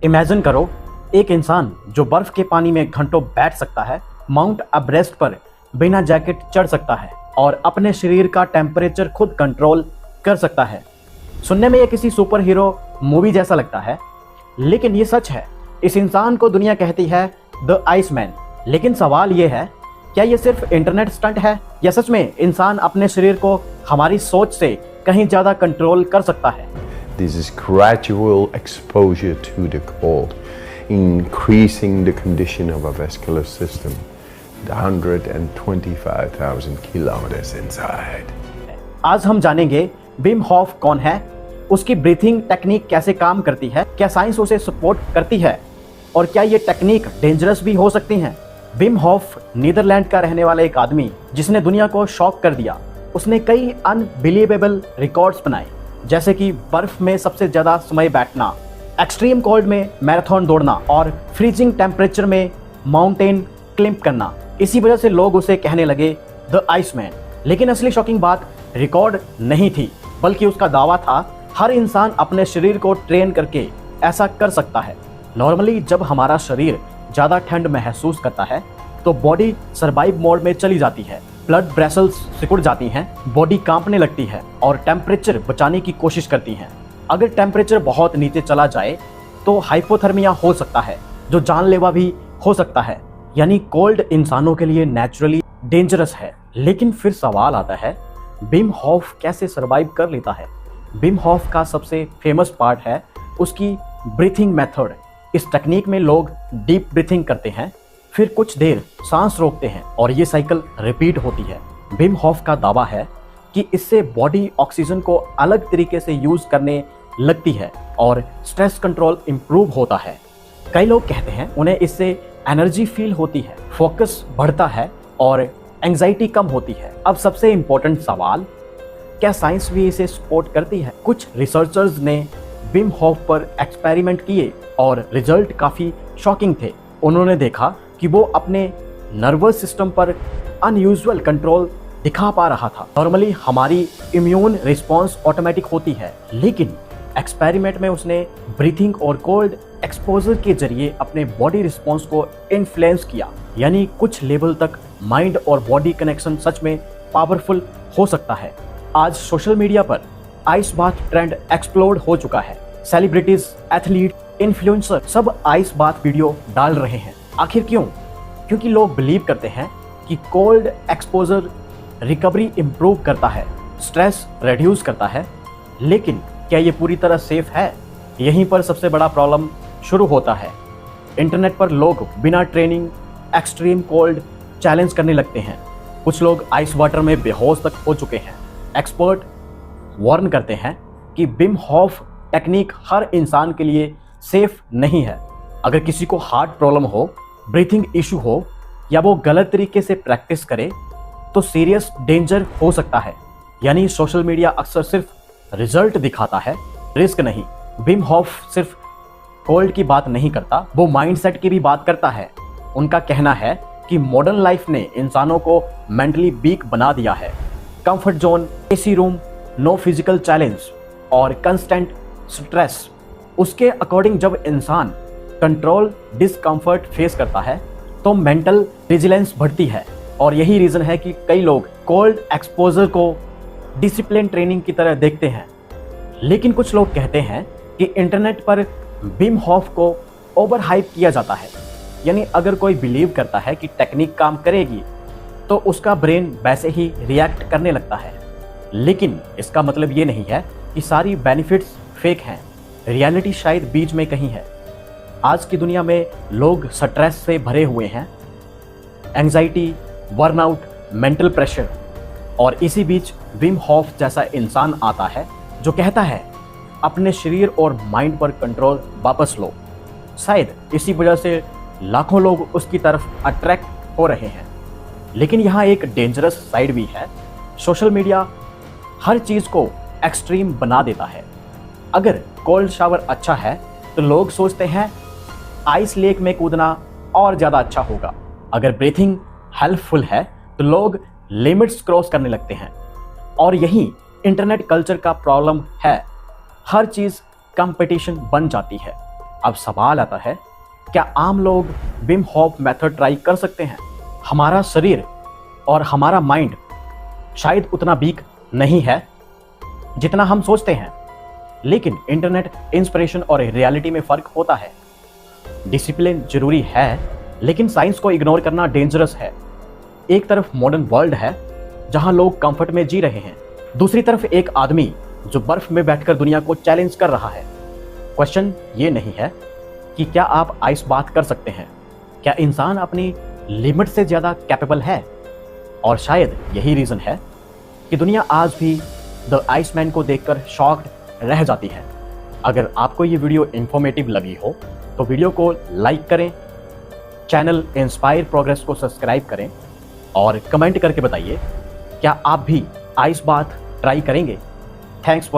Imagine करो, एक इंसान जो बर्फ के पानी में घंटों बैठ सकता है, माउंट एवरेस्ट पर बिना जैकेट चढ़ सकता है और अपने शरीर का टेम्परेचर खुद कंट्रोल कर सकता है। सुनने में ये किसी सुपर हीरो मूवी जैसा लगता है, लेकिन ये सच है। इस इंसान को दुनिया कहती है द आइसमैन। लेकिन सवाल ये है, क्या ये सिर्फ इंटरनेट स्टंट है या सच में इंसान अपने शरीर को हमारी सोच से कहीं ज़्यादा कंट्रोल कर सकता है? This is gradual exposure to the cold, increasing the condition of our vascular system, 125,000 kilometers inside. आज हम जानेंगे विम होफ कौन है, उसकी ब्रीथिंग टेक्निक कैसे काम करती है, क्या साइंस उसे सपोर्ट करती है और क्या ये टेक्निक डेंजरस भी हो सकती है। विम होफ नीदरलैंड का रहने वाला एक आदमी जिसने दुनिया को शॉक कर दिया। उसने कई अनबिलीवेबल रिकॉर्ड्स बनाए, जैसे कि बर्फ में सबसे ज़्यादा समय बैठना, एक्सट्रीम कोल्ड में मैराथन दौड़ना और फ्रीजिंग टेम्परेचर में माउंटेन क्लिंब करना। इसी वजह से लोग उसे कहने लगे द आइसमैन। लेकिन असली शॉकिंग बात रिकॉर्ड नहीं थी, बल्कि उसका दावा था हर इंसान अपने शरीर को ट्रेन करके ऐसा कर सकता है। नॉर्मली जब हमारा शरीर ज़्यादा ठंड महसूस करता है तो बॉडी सर्वाइव मोड में चली जाती है, ब्लड वेसल्स सिकुड़ जाती हैं, बॉडी कांपने लगती है और टेम्परेचर बचाने की कोशिश करती हैं। अगर टेम्परेचर बहुत नीचे चला जाए तो हाइपोथर्मिया हो सकता है, जो जानलेवा भी हो सकता है। यानी कोल्ड इंसानों के लिए नेचुरली डेंजरस है। लेकिन फिर सवाल आता है, विम होफ कैसे सर्वाइव कर लेता है? विम होफ का सबसे फेमस पार्ट है उसकी ब्रीथिंग मेथड। इस टेक्निक में लोग डीप ब्रीथिंग करते हैं, फिर कुछ देर सांस रोकते हैं और ये साइकिल रिपीट होती है। विम होफ का दावा है कि इससे बॉडी ऑक्सीजन को अलग तरीके से यूज करने लगती है और स्ट्रेस कंट्रोल इंप्रूव होता है। कई लोग कहते हैं उन्हें इससे एनर्जी फील होती है, फोकस बढ़ता है और एंजाइटी कम होती है। अब सबसे इम्पोर्टेंट सवाल, क्या साइंस भी इसे सपोर्ट करती है? कुछ रिसर्चर्स ने विम होफ पर एक्सपेरिमेंट किए और रिजल्ट काफ़ी शॉकिंग थे। उन्होंने देखा कि वो अपने नर्वस सिस्टम पर अनयूजुअल कंट्रोल दिखा पा रहा था। नॉर्मली हमारी इम्यून रिस्पॉन्स ऑटोमेटिक होती है, लेकिन एक्सपेरिमेंट में उसने ब्रीथिंग और कोल्ड एक्सपोजर के जरिए अपने बॉडी रिस्पॉन्स को इन्फ्लुएंस किया। यानी कुछ लेवल तक माइंड और बॉडी कनेक्शन सच में पावरफुल हो सकता है। आज सोशल मीडिया पर आइस बाथ ट्रेंड एक्सप्लोड हो चुका है। सेलिब्रिटीज, एथलीट, इन्फ्लुएंसर सब आइस बाथ वीडियो डाल रहे हैं। आखिर क्यों? क्योंकि लोग बिलीव करते हैं कि कोल्ड एक्सपोजर रिकवरी इंप्रूव करता है, स्ट्रेस रिड्यूस करता है। लेकिन क्या ये पूरी तरह सेफ है? यहीं पर सबसे बड़ा प्रॉब्लम शुरू होता है। इंटरनेट पर लोग बिना ट्रेनिंग एक्सट्रीम कोल्ड चैलेंज करने लगते हैं। कुछ लोग आइस वाटर में बेहोश तक हो चुके हैं। एक्सपर्ट वार्न करते हैं कि विम होफ टेक्निक हर इंसान के लिए सेफ नहीं है। अगर किसी को हार्ट प्रॉब्लम हो, ब्रीथिंग इशू हो या वो गलत तरीके से प्रैक्टिस करे तो सीरियस डेंजर हो सकता है। यानी सोशल मीडिया अक्सर सिर्फ रिजल्ट दिखाता है, रिस्क नहीं। विम होफ सिर्फ कोल्ड की बात नहीं करता, वो माइंडसेट की भी बात करता है। उनका कहना है कि मॉडर्न लाइफ ने इंसानों को मेंटली वीक बना दिया है। Comfort zone, AC room, no physical challenge और कंस्टेंट स्ट्रेस। उसके अकॉर्डिंग जब इंसान कंट्रोल डिस्कम्फर्ट फेस करता है तो मेंटल विजिलेंस बढ़ती है। और यही रीज़न है कि कई लोग कोल्ड एक्सपोजर को डिसिप्लिन ट्रेनिंग की तरह देखते हैं। लेकिन कुछ लोग कहते हैं कि इंटरनेट पर विम होफ को ओवर हाइप किया जाता है। यानी अगर कोई बिलीव करता है कि टेक्निक काम करेगी तो उसका ब्रेन वैसे ही रिएक्ट करने लगता है। लेकिन इसका मतलब ये नहीं है कि सारी बेनिफिट्स फेक हैं। रियलिटी शायद बीच में कहीं है। आज की दुनिया में लोग स्ट्रेस से भरे हुए हैं, एंजाइटी, बर्नआउट, मेंटल प्रेशर, और इसी बीच विम होफ जैसा इंसान आता है जो कहता है अपने शरीर और माइंड पर कंट्रोल वापस लो। शायद इसी वजह से लाखों लोग उसकी तरफ अट्रैक्ट हो रहे हैं। लेकिन यहाँ एक डेंजरस साइड भी है। सोशल मीडिया हर चीज़ को एक्सट्रीम बना देता है। अगर कोल्ड शावर अच्छा है तो लोग सोचते हैं आइस लेक में कूदना और ज़्यादा अच्छा होगा। अगर ब्रीथिंग हेल्पफुल है तो लोग लिमिट्स क्रॉस करने लगते हैं। और यही इंटरनेट कल्चर का प्रॉब्लम है। हर चीज़ कंपटीशन बन जाती है। अब सवाल आता है, क्या आम लोग विम हॉफ मेथड ट्राई कर सकते हैं? हमारा शरीर और हमारा माइंड शायद उतना वीक नहीं है जितना हम सोचते हैं, लेकिन इंटरनेट इंस्पिरेशन और रियलिटी में फर्क होता है। डिसिप्लिन जरूरी है, लेकिन साइंस को इग्नोर करना डेंजरस है। एक तरफ मॉडर्न वर्ल्ड है जहां लोग कंफर्ट में जी रहे हैं, दूसरी तरफ एक आदमी जो बर्फ में बैठकर दुनिया को चैलेंज कर रहा है। क्वेश्चन ये नहीं है कि क्या आप आइस बात कर सकते हैं, क्या इंसान अपनी लिमिट से ज़्यादा कैपेबल है? और शायद यही रीज़न है कि दुनिया आज भी द आइसमैन को देखकर शॉक्ड रह जाती है। अगर आपको ये वीडियो इन्फॉर्मेटिव लगी हो तो वीडियो को लाइक करें, चैनल इंस्पायर प्रोग्रेस को सब्सक्राइब करें और कमेंट करके बताइए क्या आप भी आइस बाथ ट्राई करेंगे। Thanks for